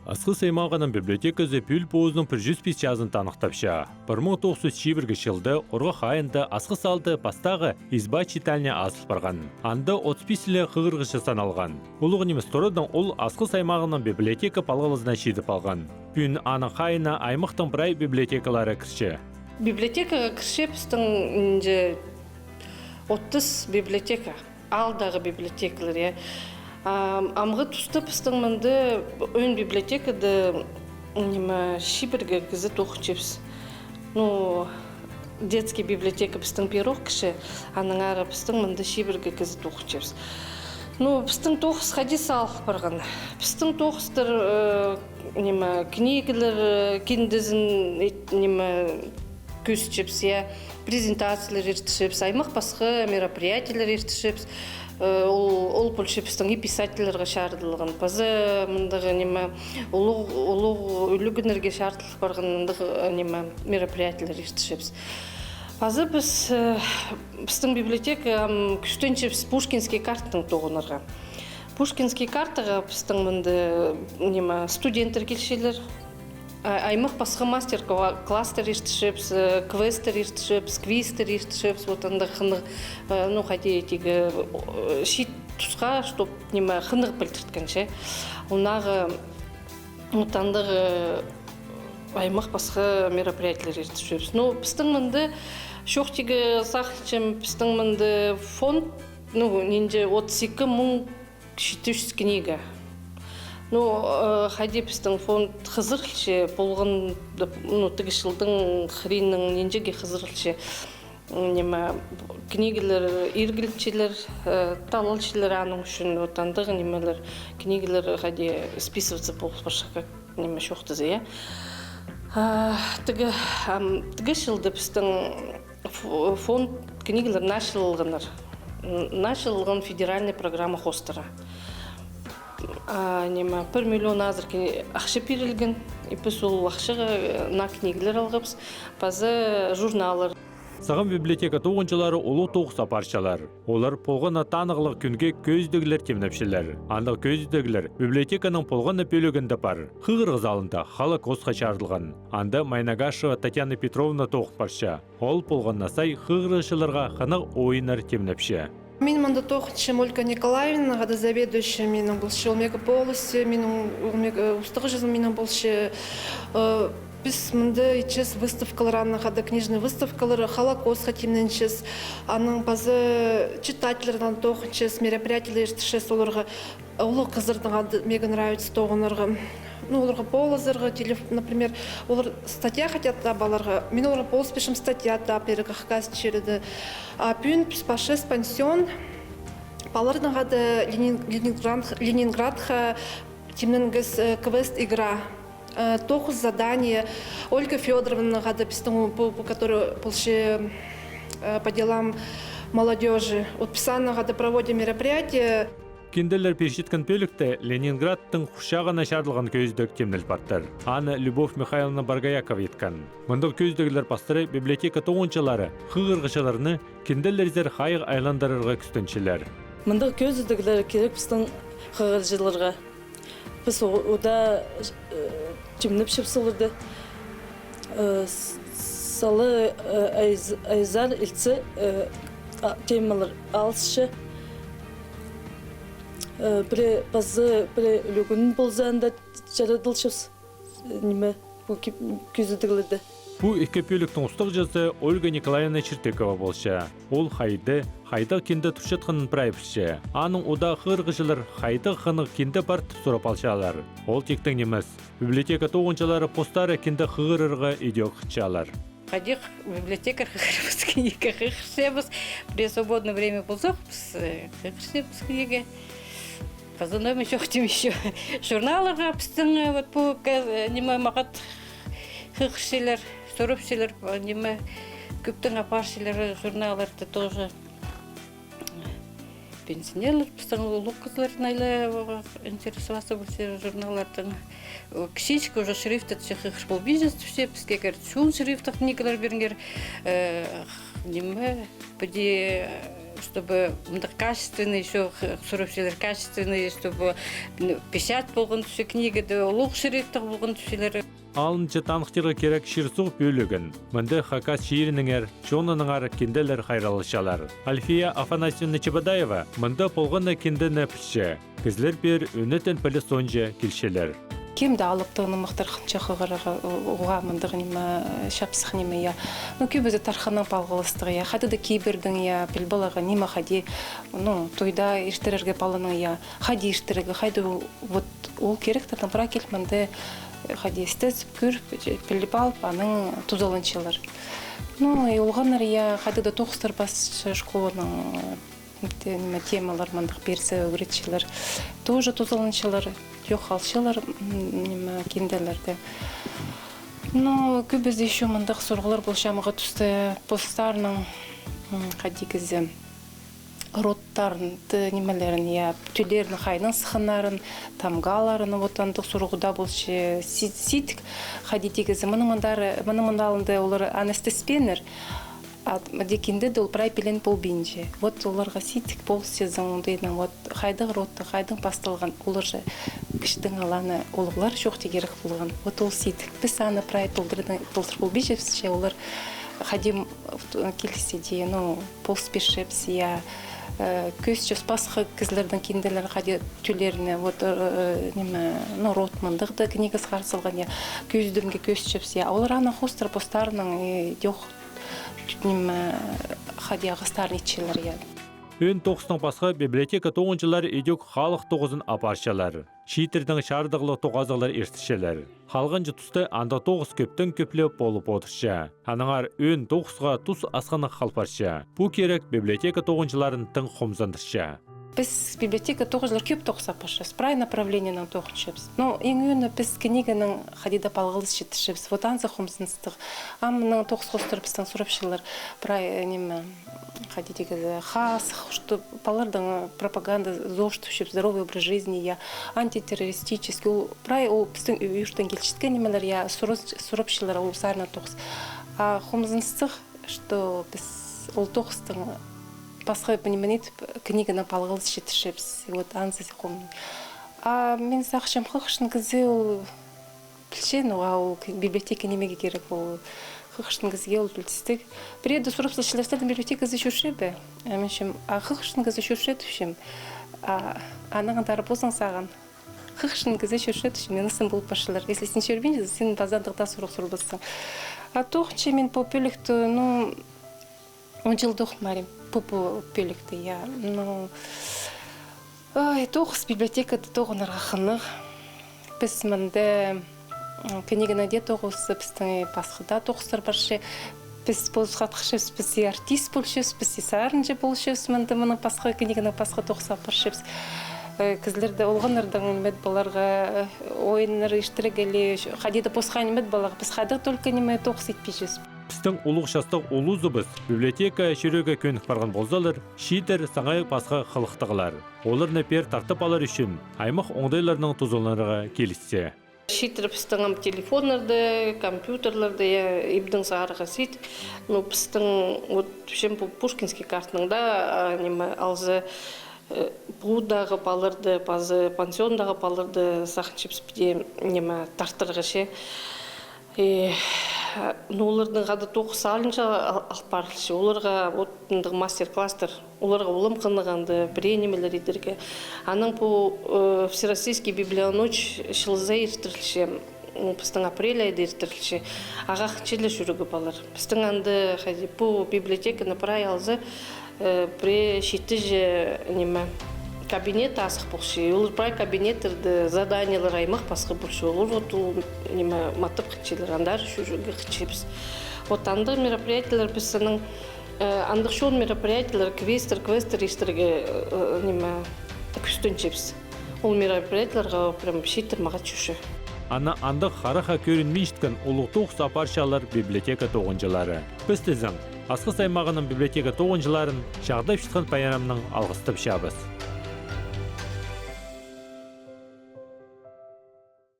Асқы саймағының библиотекасы пүл поздың 105 жазын танықтапша. 1901 жылды Орғы хайында асқы салды пастағы изба читальня асыл барған. Анды 35-лі қығырғышы саналған. Олығы немес тұрыдан ол асқы саймағының библиотека палғылызына шедіп алған. Пүн аны хайына аймақтың бірай библиотекалары кірші. Библиотека кірші пістің 30 библиотека, алдағы библиотекалар. Амғы тұсты пістің мінді өн библиотекады шибірге кізі тоқчепс. Детский библиотека пістің пирог кіші, аның ары пістің мінді шибірге кізі тоқчепс. Пістің тоқыс хадис алық барған. Пістің тоқыстыр книгілер кендізін көз чепс, презентациялар ертішепс, аймақ басқы мероприятиялар ертішепс. Ол пөлшепістің и писательлерға шардылығын. Пазы мұндағы ұлық үлігінерге шардылық барған мероприятиялар ертішепс. Пазы біздің библиотека күштеншепс Пушкинский карттың тоғынырға. Пушкинский картыға біздің мұнды студенттер келшелер, аймақ басқа мастер-кластер ертішепс, квестер ертішепс, квистер ертішепс, отанда қынық, қадетегі шит тұсқа, чтоб қынық білдірткенше. Онағы отандағы аймақ басқа мероприятиялар ертішепс. Біздің мұнды шоқтегі сақчым, біздің мұнды фонд, 32,700 книга. Хади біздің фонд қызырылшы, болған тігішілдің хринның ненжеге қызырылшы. Книгілер, иргілчілер, талылшілер аның үшін отандығы книгілер хади списываться болып баршаға шоқтызы. Тігішілді біздің фонд книгілер нашылығын федеральный программа хостера. 1 миллион азырки ақшы берілген, сол ақшыға на книгілер алғапс, пазы журналар. Сағын библиотека тоғыншылары олу тоғыз апаршалар. Олар полғана танығылық күнге көздігілер темнепшілер. Андық көздігілер библиотеканың полғана бөлігінде бар. Қығыр ғызалында Холокостқа шардылған. Анда Майнагашева Татьяна Петровна тоғыз парша. Ол полғана сай қығырышыларға қанық ойынар темнепші. Мен мында тоқытшы Ольга Николаевна, ғада заведующая менің болшы Омега полости, менің устығы жазым менің болшы. Біз мында ичес выставкалар, ғада книжный выставкалар, Холокост хатимненчес, аның базы читательерден тоқытчес, мероприятиялар ертішес оларға, олы қызырдың ғады мега нравится тоғынырға. Оларға полозырға, например, олар статья хотят табаларға. Мен оларға полос пешім статья тап, ерігіқ қаз череді. Пүн пашес пансион, палардың ғады Ленинградха темненгіз квест игра. 9 задания. Ольга Федоровна ғады пістің, по которой полше по делам молодежи. Отписанна ғады проводим мероприятия. Кенделер першеткен пөлікті Ленинградтың құшағына шардылған көздік темнел баттыр. Аны Любовь Михайловна Баргаяков еткен. Мұндық көздігілер пастыры библиотека тоғыншылары, қығырғышыларыны кенделерзер қайық айландарырға күстеншілер. Мұндық көздігілер керек біздің қығырғышыларға. Біз ода темнеп шепсілерді. Салы айзар үлці темалар алысшы. Бір базы, бір үлігінің болзағында жарадылшыз көзідігілді. Бұл екі пөліктің ұстық жазы Ольга Николаевна Чертекова болшы. Ол қайды кенді тұршатқанын прайпшы. Аның ода қырғышылар қайды қынық кенді бар тұсырап алшалар. Ол тектің немес. Библиотека тоғыншалары постары кенді қығырырға идеок қытшалар. Ходих библиотека хыхребыз книга хыхребыз. При свободное время болсақ, хыхребыз книга. Қазанам еще хотим еще журналарға біздің бұл мағат хыхшелер, сұрыпшелер, көптің апаршелер журналарды тоже пенсионерлер, біздің ұлық қызлар интересоваться болсы журналардың. Кішечкі уже шрифті хыхш бұл бизнес түсе, бізге шун шрифті книгалар беріңер, чтобы качественный еще суровшилер качественный, чтобы печать болған түсі книгада луг шрифті болған түсілері. Алынчы танықтырға керек ширсуқ бөлігін. Мынды Хакас шиірініңер, жоныныңар кенделер хайралышалар. Альфия Афанасьевна Чебадаева мынды полғаны кендені піші. Кізлер бер өнетін пілі сонжы келшелер. Кемді алыптығыны мұқтар қынча қығырығы ұға мындығы неме, шапсық неме я. Көбізі тарханың палғылыстығы я. Хады да кейбірдің я, білбіліғы неме хади, тойда ештірерге палының я. Хади ештірігі, хайды ол керек татын бұра келмінді хади істіз, күр, біліп алып, аның тузалыншылар. Олғанар я, хады да тоқыстыр бас школының темалар мандық берсе өгретшілер. Тоже тузалыншылар. Жоқ алшылар кенделерді. Көбізде еще мындық сұрғылар бұл шамыға түсті постарының қадегізі роттарын, немелерін, түлерін, қайның сықынарын, тамғаларын, отандық сұрғыда бұл ситік қадегізі. Мұны мындалынды олар анестеспенер, декенде де ол прай пелен пол бенже. Оларға ситік пол сезон дейдің, қайдың ротты, қайдың пастылған, олар же кіштің аланы, олығылар жоқ тегерік болған. Ол ситік. Біз аны прай толтыр пол бежепсіше, олар қадем келісе дейін, пол спешепсия, көз жос пасқы кізлердің кенделер қаде түлеріне, рот мындықты книгіз қарсылған, көздімге көз жепсия. Олар ана хостыр постарының жоқ хади ағыстарын етшелер еді. Өн тоқсының басқа библиотека тоғынчылар едек халық тоғызын апаршалар. Шиитердің шардығылы тоғазығылар ертішелер. Халғанжы тұсты анда тоғыз көптің көплі болып отырша. Аныңар өн тоғызға тұс асқаны қалпарша. Бұ керек библиотека тоғынчыларын тың қомзандырша. Біз библиотека тоғызлар көп тоқса пашыз, прай направлениенің тоқыншыбыз. Ең өні біз книгінің қадида палғылыз жетішібіз, вотанзы қомсыныстық. Амының тоқыз қостырыпыстың сұрапшылар, прай қадидегі хас, что палардың пропаганда зоштушып, здоровый образ жизни, антитеррористический, прай ол біздің үйірштен келшіткен немелер, сұрапшылар ол сарына тоқыз. А қомсыныстық, что біз ол тоқыстың басқа пониманет книганы палғылыз жетішіпс. Анзасы қомын. Мен сақшым қықшын кізі ол білшен, ол библиотека немеге керек ол қықшын кізге ол білтістік. Біреді сұрапсыл шыластардың библиотекасы шүршебі. Меншім, қықшын кізі шүршетішім. Анағындары болсын саған. Қықшын кізі шүршетішім. Мен сын болып башылар. Если сен шөрбен, сен базандықта сұрақ болсын. Тоқче мен по пөлікті, 10 жылдық марим. Пупу пелікті, тоғыз библиотекады тоғынарға қынық. Біз мінді книганы де тоғызы, біздің басқыда тоғыздар баршы. Біз болысқатқышыз, біз артист болшыз, біз сарынжы болшыз, мінді мұның басқы книганы басқы тоғыза баршыз. Кізлерді олғанырдың үмет баларға ойынлар іштірігілі, қадеді посқан үмет балаға, біз қадық только неме тоғыз етпейшіз. Біздің ұлық шастық ұлузы библиотека шүрегі көнік барған болзалар, шиитер саңай басқа қылықтығылар. Олар нәпер тартып алар үшін аймақ оңдайларының тұзыларыға келіссе. Шиитер біздің телефонларды, компьютерларды, ибдің сағарыға сейт. Біздің Пушкинский картыныңда алзы бұдағы балырды, базы пансиондағы балырды сақыншып спіде тартырға ше. Олардың ғады тоқы салынша алып барылшы. Оларға мастер-кластар, оларға олым қынығанды біренемелер едірге. Аның бұл Всероссийский библионочь шылыза ертірілші. Біздің апрель айды ертірілші. Аға қыншелі жүрігі балар. Біздің анды бұл библиотеканы прай алзы бір шеті же кабинет асық болшы. Олар прай кабинеттерді заданиялар аймақ басқы болшы. Олар матып қытшелер, андар жүрігі қытшебіз. Андық мероприятиялар біз сының андық шон мероприятиялар квестер ештерге күстінчебіз. Ол мероприятияларға прям шейтір маға чүші. Ана андық қараға көрінмейшткен ұлықтық сапаршалар библиотека тоғынжылары. Біз тізің, асқы саймағының библиотека тоғынжыларын шағдап шытқан пайрамның алғыстып шабыз.